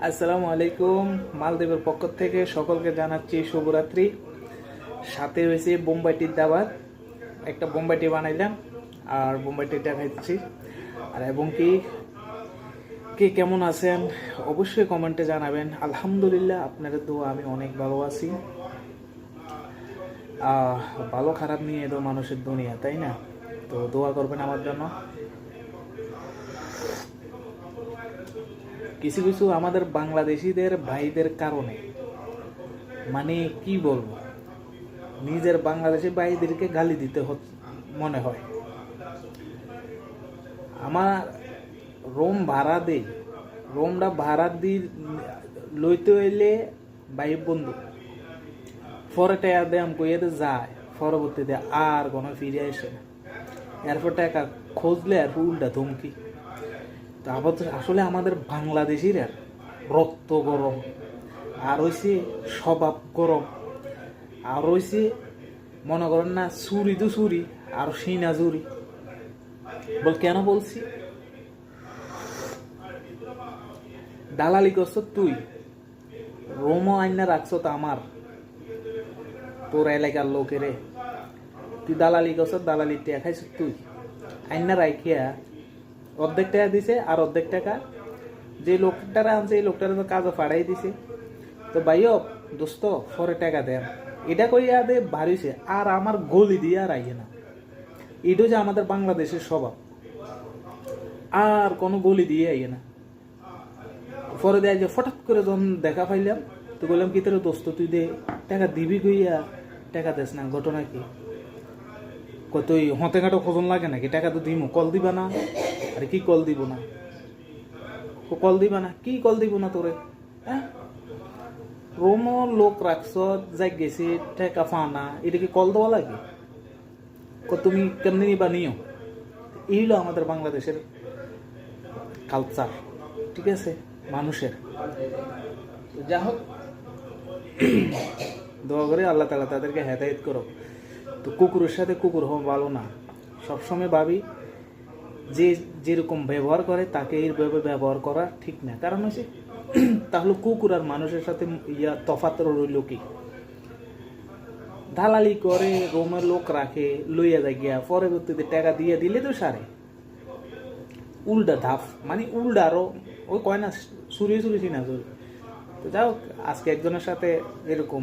আসসালামু আলাইকুম। মালদ্বীপের পক্ষ থেকে সকলকে জানাচ্ছি শুভরাত্রি। সাথে হয়েছে বোম্বাইটির দাওয়াত। একটা বোম্বাইটি বানাইলাম আর বোম্বাইটিটা খাইছি। আর এবং কি কে কেমন আছেন অবশ্যই কমেন্টে জানাবেন। আলহামদুলিল্লাহ, আপনাদের দোয়া আমি অনেক ভালো আছি। ভালো খারাপ নিয়ে তো মানুষের দুনিয়া, তাই না? তো দোয়া করবেন আমার জন্য। কিছু কিছু আমাদের বাংলাদেশিদের ভাইদের কারণে, মানে কি বলবো, নিজের বাংলাদেশি ভাইদেরকে গালি দিতে মনে হয়। আমার রোম ভাড়া দেই, রোমটা ভাড়া দি লইতে হইলে ভাই বন্ধু পরে টাকা দেম কইয়াতে যায়, পরবর্তীতে আর কোনো ফিরে আসে না। এরপর টাকা খুঁজলে আর উল্টা ধমকি। তো আসলে আমাদের বাংলাদেশিরা রক্ত গরম, আর হইছে স্বভাব গরম, আর হইছে মনে করেন না চুরি তো চুরি আর সিনা চুরি। কেন বলছি? দালালি করছ তুই, রোমো আইনা রাখছ তো আমার তোর এলাকার লোকেরে। তুই দালালি করছ, দালালি টিয়া খাইছ তুই। আইনা রাখিয়া অর্ধেক টাকা দিছে আর অর্ধেক টাকা যে লোকটারা আনছে এই লোকটারা তো কাজও ফাড়াই দিছে। তো ভাইও দোস্ত পরে টাকা দেন, এটা কইয়া দে বাড়িছে আর আমার গলি দিয়ে আর আইয়ে না। এটা যে আমাদের বাংলাদেশের স্বভাব, আর কোনো গলি দিয়ে আইয়ে না। পরে দেয় যে ফটাৎ করে যখন দেখা পাইলাম তো বললাম কি তোর দোস্ত তুই দে টাকা দিবি, কইয়া টাকা দেস না, ঘটনা কি? তুই হতে ঘাটো খোঁজন লাগে নাকি? টাকা তো দিমু, কল দিবা না? আরে কি কল দিব না? কল দিবা না? কি কল দিব না তোরে? হ্যাঁ, রোমো লোক রাখছ, যাই গেছি টাকা ফানা, এটা কি কল দেওয়া লাগে? তুমি কেমনি নিবা নিও। এই হলো আমাদের বাংলাদেশের কালচার, ঠিক আছে, মানুষের। যা হোক, দোয়া করে আল্লাহ তাআলা তাদেরকে হেদায়েত করো। তো কুকুরের সাথে কুকুর হওয়া ভালো না। সবসময় ভাবি যে যেরকম ব্যবহার করে তাকে এইভাবে ব্যবহার করা ঠিক না। কারণ হচ্ছে তাহলে কুকুর আর মানুষের সাথে তফাৎ রইল কি? দালালি করে, রোমের লোক রাখে, লইয়া যায় গিয়া পরবর্তীতে টাকা দিয়ে দিলে তো সারে। উল্টা ধাপ, মানে উল্টা আরো ওই কয় না চুরি চুরি চিনা চুরি। তো যাই হোক, আজকে একজনের সাথে এরকম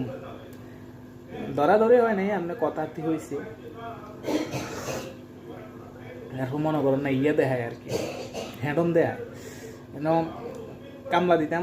ধরাধরি হয় নাই, আমরা কথার্থী হয়েছে। এখন মনে করেন না দেখায় আর কি, হ্যাঁডন দেয় কামলা দিতে